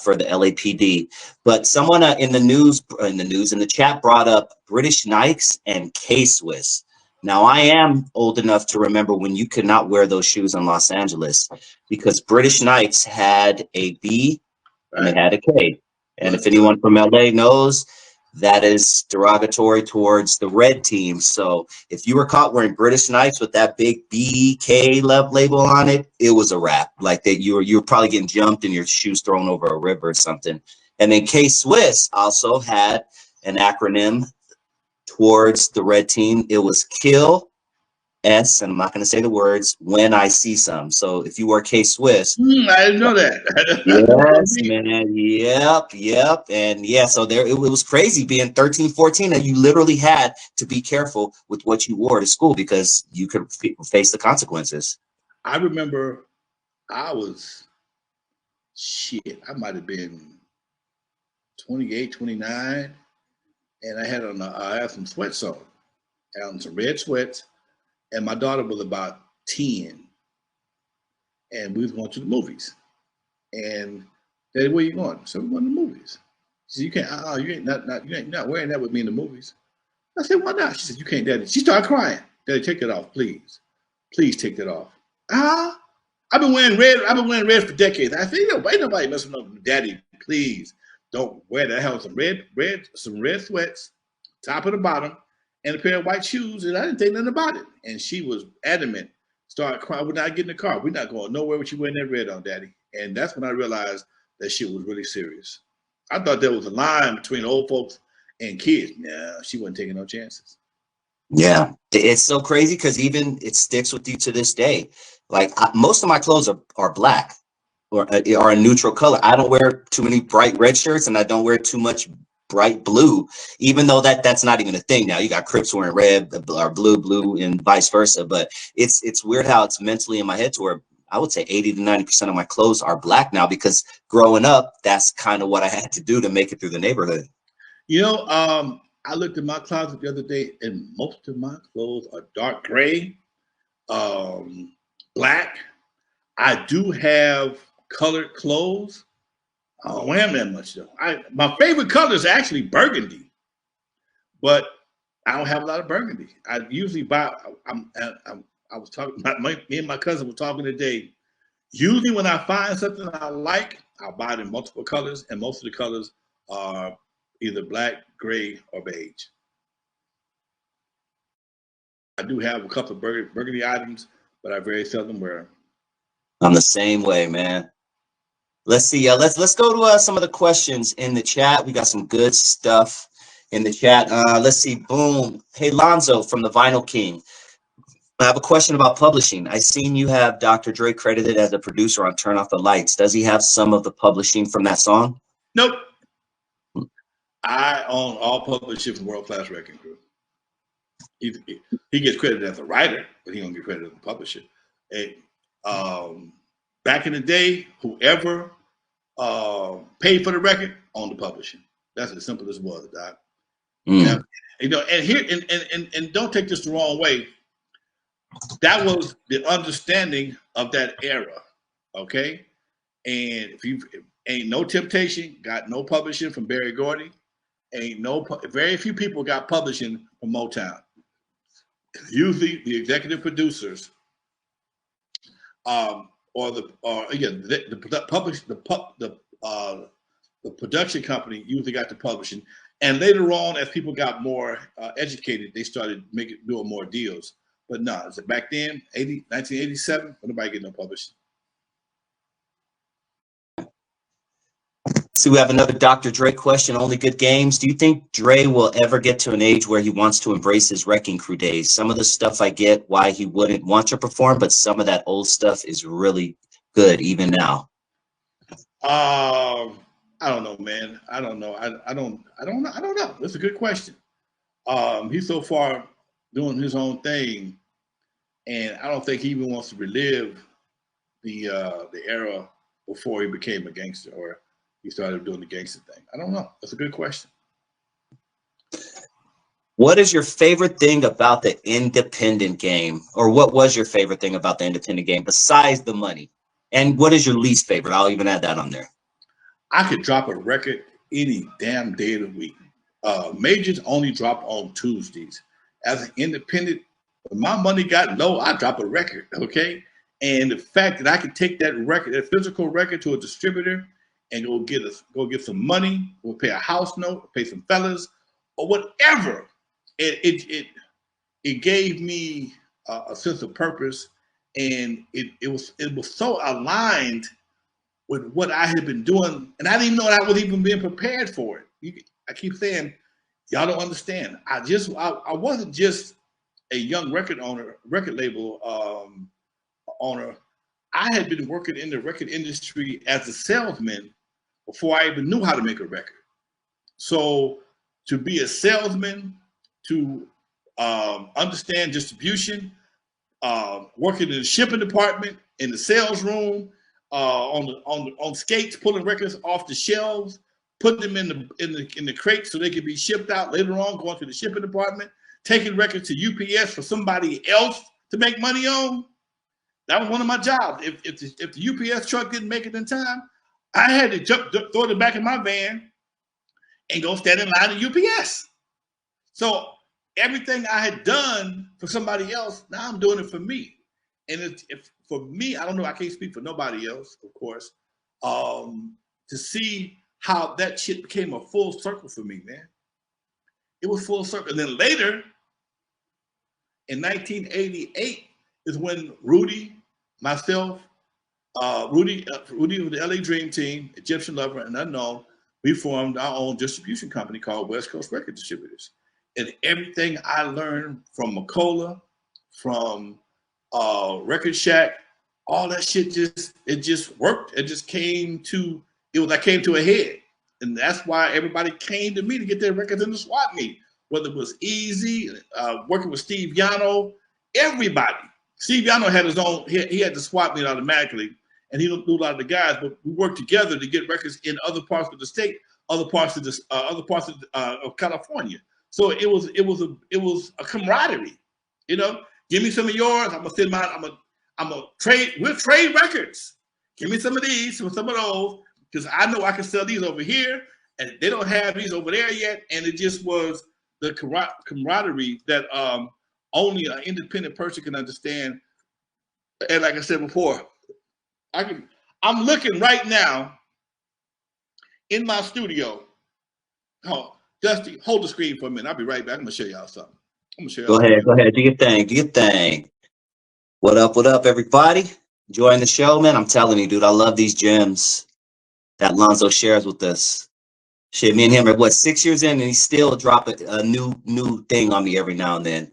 for the LAPD. But someone in the chat brought up British Nikes and K-Swiss. Now, I am old enough to remember when you could not wear those shoes in Los Angeles because British Nikes had a B and they had a K. And if anyone from LA knows, that is derogatory towards the red team. So if you were caught wearing British Nikes with that big BK label on it, it was a wrap. Like that, you were probably getting jumped and your shoes thrown over a river or something. And then K-Swiss also had an acronym towards the red team. It was Kill S, and I'm not going to say the words, when I see some. So if you were K-Swiss. I didn't know that. Yes, man. Yep. And yeah, so there it was crazy being 13, 14, and you literally had to be careful with what you wore to school because you could face the consequences. I remember I might have been 28, 29, and I had some sweats on. I had some red sweats, and my daughter was about 10, and we was going to the movies. And they said, "Where you going?" So we're going to the movies. She said, "You can't. You ain't not wearing that with me in the movies." I said, "Why not?" She said, "You can't, Daddy." She started crying. "Daddy, take that off, please. Please take that off." I've been wearing red. I've been wearing red for decades. I said, ain't nobody messing up with Daddy. Please don't wear that. I had some red sweats, top and the bottom, and a pair of white shoes, and I didn't think nothing about it. And she was adamant. Started crying. "We're not getting in the car. We're not going nowhere with you wearing that red on, Daddy." And that's when I realized that shit was really serious. I thought there was a line between old folks and kids. No, she wasn't taking no chances. Yeah, it's so crazy because even it sticks with you to this day. Like most of my clothes are black or are a neutral color. I don't wear too many bright red shirts and I don't wear too much bright blue, even though that's not even a thing now. You got Crips wearing red or blue, and vice versa. But it's weird how it's mentally in my head to where I would say 80 to 90% of my clothes are black now because growing up, that's kind of what I had to do to make it through the neighborhood. You know, I looked in my closet the other day, and most of my clothes are dark gray, black. I do have colored clothes. I don't wear them that much though. My favorite color is actually burgundy, but I don't have a lot of burgundy. I usually buy. I was talking. Me and my cousin were talking today. Usually, when I find something I like, I'll buy it in multiple colors, and most of the colors are either black, gray, or beige. I do have a couple of burgundy items, but I very seldom wear them. I'm the same way, man. Let's see. Let's go to some of the questions in the chat. We got some good stuff in the chat. Let's see. Boom. Hey, Lonzo from the Vinyl King. I have a question about publishing. I seen you have Dr. Dre credited as a producer on Turn Off the Lights. Does he have some of the publishing from that song? Nope. I own all publishing from World Class Wreckin Cru. He gets credited as a writer, but he don't get credited as a publisher. Back in the day, whoever paid for the record owned the publishing. That's as simple as it was, Doc. Now, you know, and here and don't take this the wrong way. That was the understanding of that era, okay? And ain't no Temptation got no publishing from Berry Gordy, very few people got publishing from Motown. Usually, the executive producers, the production company usually got the publishing, and later on, as people got more educated, they started doing more deals. But no, back then, 1987, nobody get no publishing. So we have another Dr. Dre question. Only Good Games. Do you think Dre will ever get to an age where he wants to embrace his Wreckin Cru days? Some of the stuff I get why he wouldn't want to perform, but some of that old stuff is really good even now. I don't know, man. I don't know. I don't know. That's a good question. He's so far doing his own thing, and I don't think he even wants to relive the era before he became a gangster or he started doing the gangster thing. I don't know. That's a good question. What is your favorite thing about the independent game? Or what was your favorite thing about the independent game besides the money? And what is your least favorite? I'll even add that on there. I could drop a record any damn day of the week. Majors only drop on Tuesdays. As an independent, when my money got low, I drop a record, okay? And the fact that I could take that record, that physical record, to a distributor and go get some money, or pay a house note, pay some fellas, or whatever, it gave me a sense of purpose, and it was so aligned with what I had been doing, and I didn't even know I was even being prepared for it. I keep saying, y'all don't understand. I wasn't just a young record label owner. I had been working in the record industry as a salesman before I even knew how to make a record. So to be a salesman, to understand distribution, working in the shipping department, in the sales room, on skates, pulling records off the shelves, putting them in the crates so they could be shipped out later on, going to the shipping department, taking records to UPS for somebody else to make money on. That was one of my jobs. If the UPS truck didn't make it in time, I had to throw it back in my van and go stand in line at UPS. So everything I had done for somebody else, now I'm doing it for me. And for me, I don't know, I can't speak for nobody else, of course, to see how that shit became a full circle for me, man. It was full circle. And then later, in 1988, is when Rudy, myself, Rudy of the LA Dream Team, Egyptian Lover, and Unknown, we formed our own distribution company called West Coast Record Distributors. And everything I learned from Michel'le, from Record Shack, all that shit just worked. It just came to a head. And that's why everybody came to me to get their records in the swap meet. Whether it was Eazy, working with Steve Yano, everybody. Steve Yano had his own, he had the swap meet automatically, and he knew a lot of the guys, but we worked together to get records in other parts of the state, other parts of California. So it was a camaraderie, you know. Give me some of yours. I'm gonna send mine. I'm gonna trade. We'll trade records. Give me some of these, some of those, because I know I can sell these over here, and they don't have these over there yet. And it just was the camaraderie that only an independent person can understand. And like I said before, I'm looking right now in my studio. Oh, Dusty, hold the screen for a minute. I'll be right back. I'm gonna show y'all something. Go ahead. Do your thing. What up, everybody? Enjoying the show, man? I'm telling you, dude, I love these gems that Lonzo shares with us. Shit, me and him are 6 years in, and he still dropping a new thing on me every now and then.